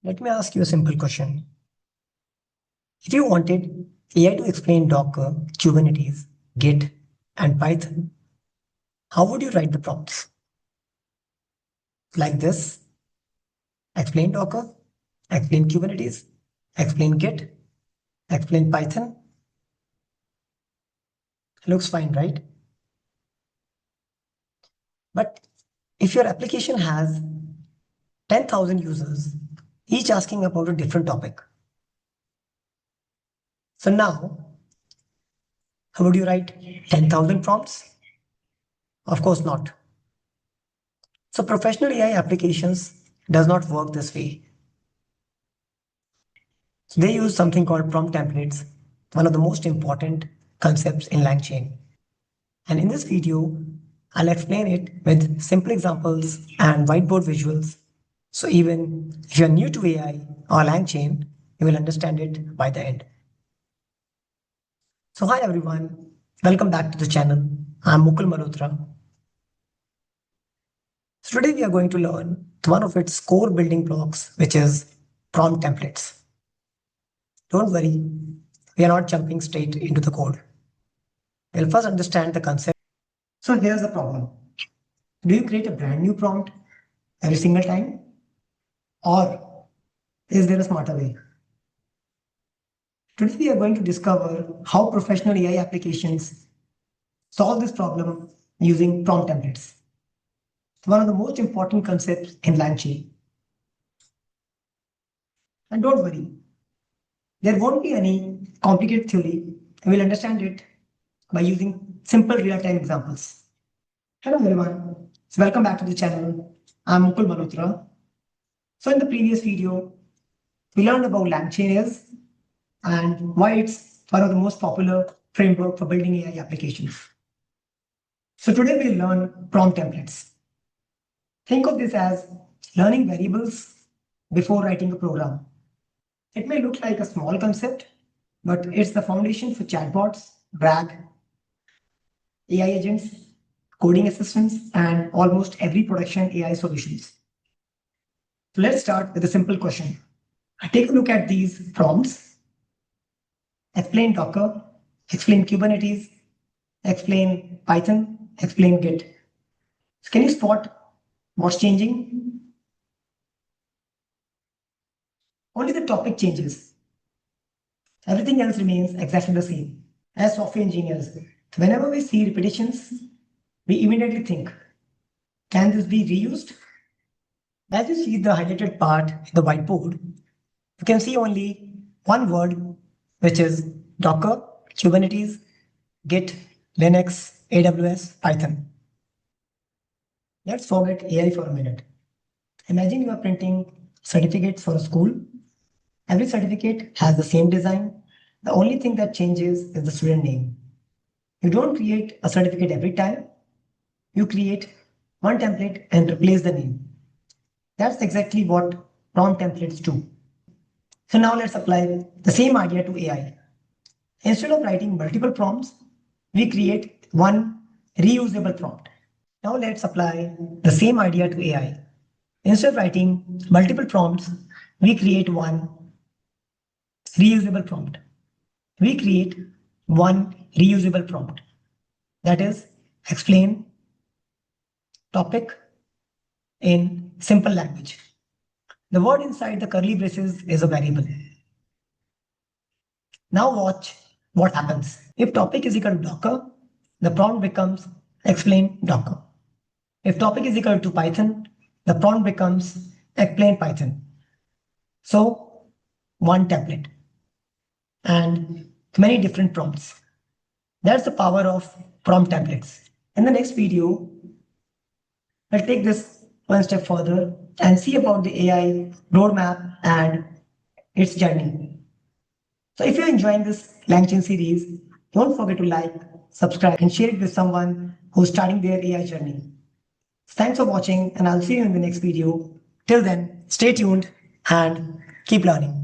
Let me ask you a simple question. If you wanted AI to explain Docker, Kubernetes, Git, and Python, how would you write the prompts? Like this: explain Docker, explain Kubernetes, explain Git, explain Python. Looks fine, right? But if your application has 10,000 users, each asking about a different topic, so now, how would you write 10,000 prompts? Of course not. So professional AI applications does not work this way. They use something called prompt templates, one of the most important concepts in LangChain. And in this video, I'll explain it with simple examples and whiteboard visuals. So even if you're new to AI or LangChain, you will understand it by the end. So hi everyone, welcome back to the channel. I'm Mukul Malhotra. So today we are going to learn one of its core building blocks, which is prompt templates. Don't worry, we are not jumping straight into the code. We'll first understand the concept. So here's the problem. Do you create a brand new prompt every single time? Or is there a smarter way? Today we are going to discover how professional AI applications solve this problem using prompt templates. It's one of the most important concepts in LangChain. And don't worry, there won't be any complicated theory. We'll understand it by using simple real-time examples. Hello everyone, so welcome back to the channel. I'm Mukul Malhotra. So in the previous video, we learned about LangChain is and why it's one of the most popular framework for building AI applications. So today we'll learn prompt templates. Think of this as learning variables before writing a program. It may look like a small concept, but it's the foundation for chatbots, RAG, AI agents, coding assistants, and almost every production AI solutions. So let's start with a simple question. Take a look at these prompts. Explain Docker, explain Kubernetes, explain Python, explain Git. So can you spot what's changing? Only the topic changes. Everything else remains exactly the same. As software engineers, whenever we see repetitions, we immediately think, can this be reused? As you see the highlighted part in the whiteboard, you can see only one word, which is Docker, Kubernetes, Git, Linux, AWS, Python. Let's forget AI for a minute. Imagine you are printing certificates for a school. Every certificate has the same design. The only thing that changes is the student name. You don't create a certificate every time. You create one template and replace the name. That's exactly what prompt templates do. So now let's apply the same idea to AI. Instead of writing multiple prompts, we create one reusable prompt. Now let's apply the same idea to AI. Instead of writing multiple prompts, we create one reusable prompt. We create one reusable prompt. That is, explain topic in simple language. The word inside the curly braces is a variable. Now watch what happens. If topic is equal to Docker, the prompt becomes explain Docker. If topic is equal to Python, the prompt becomes explain Python. So one template and many different prompts. That's the power of prompt templates. In the next video, I'll take this one step further and see about the AI roadmap and its journey. So if you're enjoying this LangChain series, don't forget to like, subscribe, and share it with someone who's starting their AI journey. Thanks for watching, and I'll see you in the next video. Till then, stay tuned and keep learning.